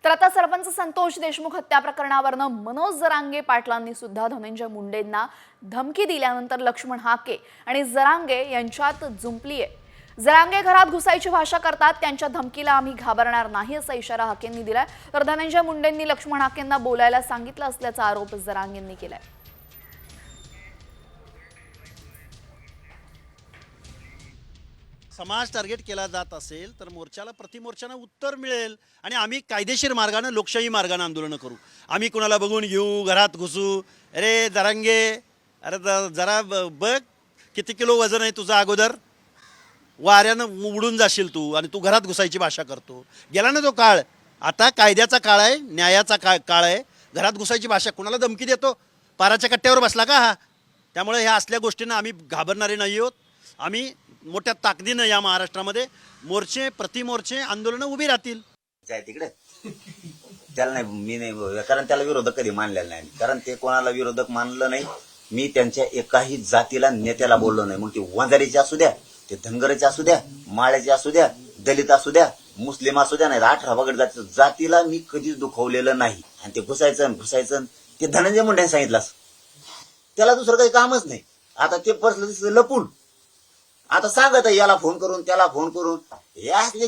तर आता सरपंच संतोष देशमुख हत्या प्रकरणावरनं मनोज जरांगे पाटलांनी सुद्धा धनंजय मुंडेंना धमकी दिल्यानंतर लक्ष्मण हाके आणि जरांगे यांच्यात जुंपली आहे। जरांगे घरात घुसायची भाषा करतात, त्यांच्या धमकीला आम्ही घाबरणार नाही असा इशारा हाकेंनी दिलाय। तर धनंजय मुंडेंनी लक्ष्मण हाकेंना बोलायला सांगितलं असल्याचा आरोप जरांगेंनी केलाय। समाज टार्गेट केला जात असेल तर मोर्चाला प्रतिमोर्चानं उत्तर मिळेल आणि आम्ही कायदेशीर मार्गाने लोकशाही मार्गाने आंदोलन करू। आम्ही कोणाला बघून घेऊ, घरात घुसू, अरे जरांगे अरे जरा बघ किती किलो वजन आहे तुझं, अगोदर वाऱ्यानं उडून जाशील तू आणि तू घरात घुसायची भाषा करतो। गेला ना तो काळ, आता कायद्याचा काळ आहे, न्यायाचा काळ आहे। घरात घुसायची भाषा कोणाला धमकी देतो? पाराच्या कट्ट्यावर बसला का हा? त्यामुळे ह्या असल्या गोष्टींना आम्ही घाबरणारे नाही आहोत। आम्ही मोठ्या ताकदीनं या महाराष्ट्रामध्ये मोर्चे प्रतिमोर्चे आंदोलनं उभी राहतील। तिकडे त्याला नाही, मी नाही, कारण त्याला विरोधक कधी मानलेला नाही, कारण ते कोणाला विरोधक मानलं नाही। मी त्यांच्या एकाही जातीला नेत्याला बोललो नाही, मग ते वंजारीचे असू द्या, ते धनगराचे असू द्या, माळ्याचे असू द्या, दलित असू द्या, मुस्लिम असू द्या, नाही 18 बगड जातीला मी कधीच दुखवलेलं नाही। आणि ते घुसायचं ते धनंजय मुंडेंनी सांगितलं, त्याला दुसरं काही कामच नाही। आता ते बसलं लपून, आता सांगत याला फोन करून त्याला फोन करून, हे असले